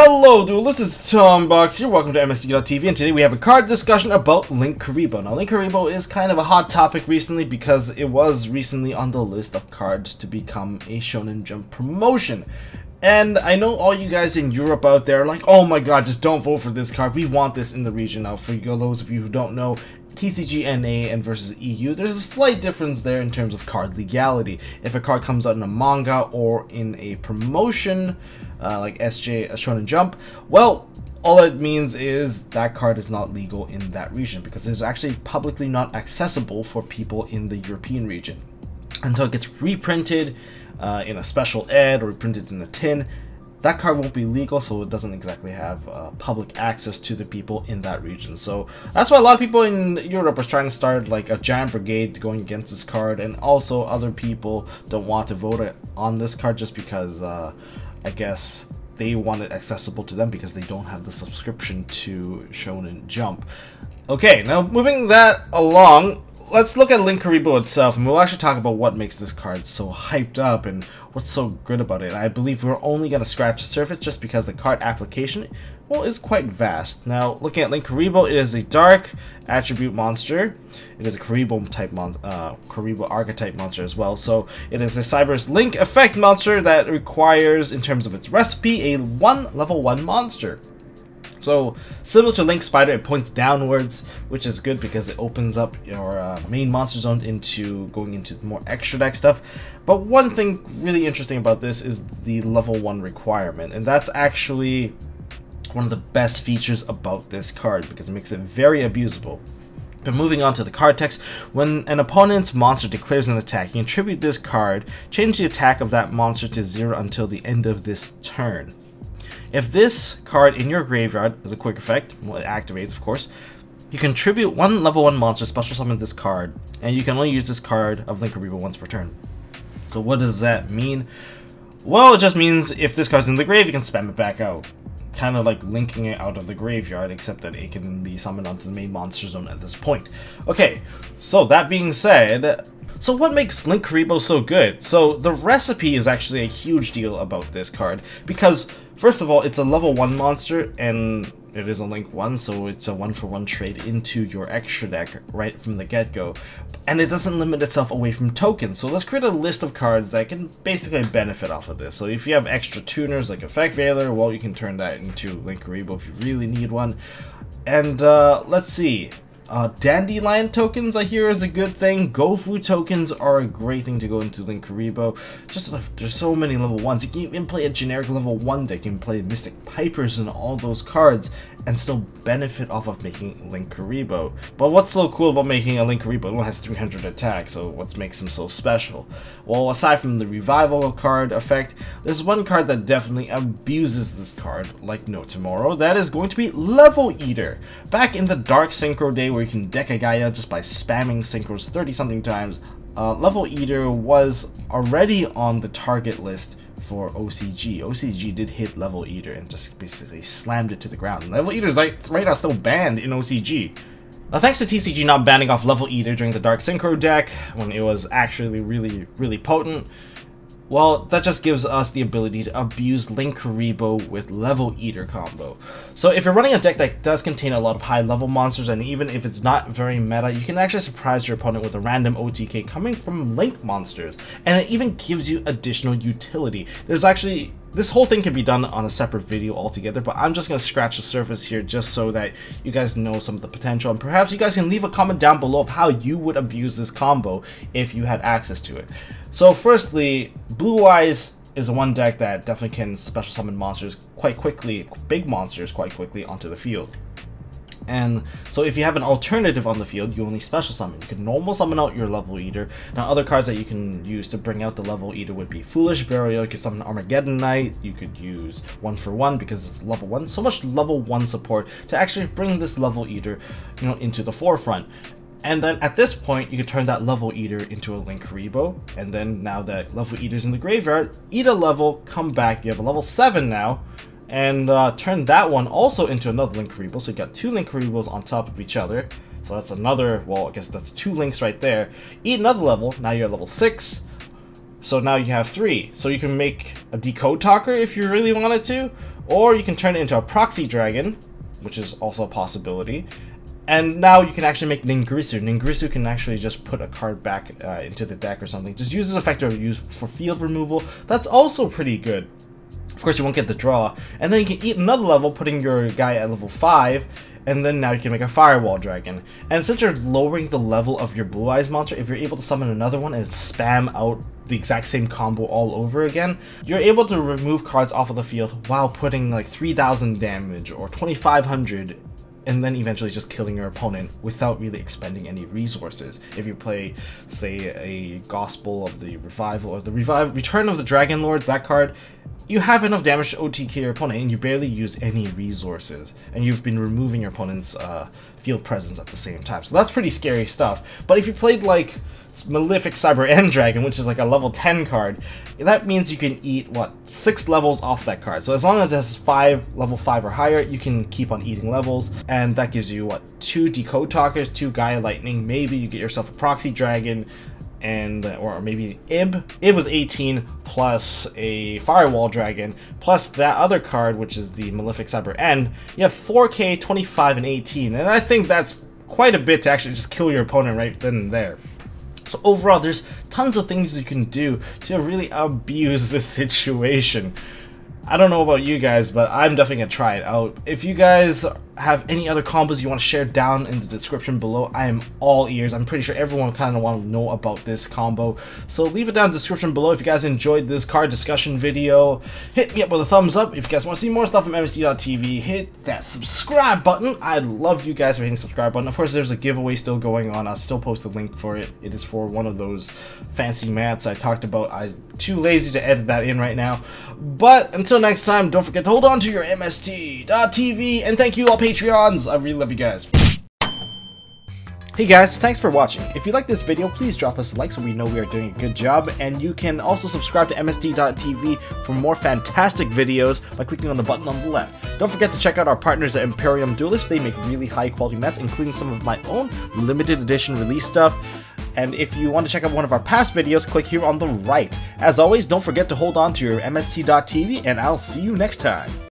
Hello duelists, this is Tombox here, welcome to MST.TV, and today we have a card discussion about Linkuriboh. Now Linkuriboh is kind of a hot topic recently because it was recently on the list of cards to become a Shonen Jump promotion. And I know all you guys in Europe out there are like, oh my god, just don't vote for this card, we want this in the region. Now for those of you who don't know, TCG NA and versus EU, there's a slight difference there in terms of card legality. If a card comes out in a manga or in a promotion, like SJ, Shonen Jump, well, all it means is that card is not legal in that region because it's actually publicly not accessible for people in the European region. Until it gets reprinted in a special ed or reprinted in a tin, that card won't be legal, so it doesn't exactly have public access to the people in that region. So that's why a lot of people in Europe are trying to start like a giant brigade going against this card, and also other people don't want to vote on this card just because I guess they want it accessible to them because they don't have the subscription to Shonen Jump. Okay, now moving that along, let's look at Linkuriboh itself, and we'll actually talk about what makes this card so hyped up and what's so good about it. I believe we're only going to scratch the surface just because the card application, well, is quite vast. Now, looking at Linkuriboh, it is a dark attribute monster. It is a Kuriboh type Kuriboh archetype monster as well. So it is a Cyber's Link effect monster that requires, in terms of its recipe, a level 1 monster. So, similar to Link Spider, it points downwards, which is good because it opens up your main monster zone into going into more extra deck stuff. But one thing really interesting about this is the level 1 requirement, and that's actually one of the best features about this card because it makes it very abusable. But moving on to the card text, when an opponent's monster declares an attack, you can tribute this card, change the attack of that monster to 0 until the end of this turn. If this card in your graveyard is a quick effect, well, it activates of course, you can tribute one level 1 monster, special summon this card, and you can only use this card of Linkuriboh once per turn. So what does that mean? Well, it just means if this card's in the grave, you can spam it back out. Kind of like linking it out of the graveyard, except that it can be summoned onto the main monster zone at this point. Okay, so that being said, so what makes Linkuriboh so good? So the recipe is actually a huge deal about this card because, first of all, it's a level 1 monster and it is a Link 1, so it's a 1-for-1 trade into your extra deck right from the get-go. And it doesn't limit itself away from tokens, so let's create a list of cards that can basically benefit off of this. So if you have extra tuners like Effect Veiler, well, you can turn that into Linkuriboh if you really need one. And let's see. Dandelion tokens, I hear, is a good thing. Gofu tokens are a great thing to go into Linkuriboh. Just there's so many level 1s. You can even play a generic level 1 deck. You can play Mystic Pipers and all those cards and still benefit off of making Linkuriboh. But what's so cool about making a Linkuriboh? It only has 300 attack, so what makes him so special? Well, aside from the revival card effect, there's one card that definitely abuses this card like no tomorrow. That is going to be Level Eater. Back in the Dark Synchro day where you can deck a Gaia just by spamming synchros 30-something times, Level Eater was already on the target list for OCG. OCG did hit Level Eater and just basically slammed it to the ground. Level Eater is like right now still banned in OCG. Now thanks to TCG not banning off Level Eater during the Dark Synchro deck when it was actually really potent, well, that just gives us the ability to abuse Linkuriboh with Level Eater combo. So if you're running a deck that does contain a lot of high level monsters, and even if it's not very meta, you can actually surprise your opponent with a random OTK coming from Link monsters, and it even gives you additional utility. There's actually, this whole thing can be done on a separate video altogether, but I'm just going to scratch the surface here just so that you guys know some of the potential, and perhaps you guys can leave a comment down below of how you would abuse this combo if you had access to it. So firstly, Blue Eyes is one deck that definitely can special summon monsters quite quickly, big monsters quite quickly onto the field. And so if you have an alternative on the field, you only special summon. You can normal summon out your Level Eater. Now other cards that you can use to bring out the Level Eater would be Foolish Burial. You could summon Armageddon Knight. You could use 1-for-1 because it's level 1. So much level 1 support to actually bring this Level Eater, you know, into the forefront. And then at this point, you can turn that Level Eater into a Linkuriboh, and then now that Level Eater's in the graveyard, eat a level, come back, you have a level 7 now, and turn that one also into another Linkuriboh, so you got 2 Linkuribohs on top of each other, so that's another, well, I guess that's 2 links right there. Eat another level, now you're at level 6, so now you have 3, so you can make a Decode Talker if you really wanted to, Or you can turn it into a proxy dragon, which is also a possibility. And now you can actually make Linkuriboh. Linkuriboh can actually just put a card back into the deck or something. Just use this effect to use for field removal. That's also pretty good. Of course, you won't get the draw. And then you can eat another level, putting your guy at level 5. And then now you can make a Firewall Dragon. And since you're lowering the level of your Blue Eyes monster, if you're able to summon another one and spam out the exact same combo all over again, you're able to remove cards off of the field while putting like 3,000 damage or 2,500, and then eventually just killing your opponent without really expending any resources. If you play, say, a Gospel of the Revival or the Return of the Dragon Lords, that card, you have enough damage to OTK your opponent and you barely use any resources. And you've been removing your opponent's field presence at the same time. So that's pretty scary stuff. But if you played like Malefic Cyber End Dragon, which is like a level 10 card, that means you can eat, what, 6 levels off that card. So as long as it has level 5 or higher, you can keep on eating levels, and that gives you, what, 2 Decode Talkers, 2 Gaia Lightning, maybe you get yourself a Proxy Dragon, and or maybe Ib. Ib was 18 plus a Firewall Dragon, plus that other card, which is the Malefic Cyber End. You have 4K, 25, and 18, and I think that's quite a bit to actually just kill your opponent right then and there. So overall, there's tons of things you can do to really abuse this situation. I don't know about you guys, but I'm definitely gonna try it out. If you guys have any other combos you want to share down in the description below, I am all ears. I'm pretty sure everyone kind of want to know about this combo. So leave it down in the description below if you guys enjoyed this card discussion video. Hit me up with a thumbs up. If you guys want to see more stuff from MST.TV, hit that subscribe button. I'd love you guys for hitting the subscribe button. Of course, there's a giveaway still going on. I'll still post a link for it. It is for one of those fancy mats I talked about. I'm too lazy to edit that in right now. But until next time, don't forget to hold on to your MST.TV, and thank you all Patreons. I really love you guys. Hey guys, thanks for watching. If you like this video, please drop us a like so we know we are doing a good job, and you can also subscribe to MST.TV for more fantastic videos by clicking on the button on the left. Don't forget to check out our partners at Imperium Duelist. They make really high quality mats, including some of my own limited edition release stuff. And if you want to check out one of our past videos, click here on the right. As always, don't forget to hold on to your MST.TV, and I'll see you next time.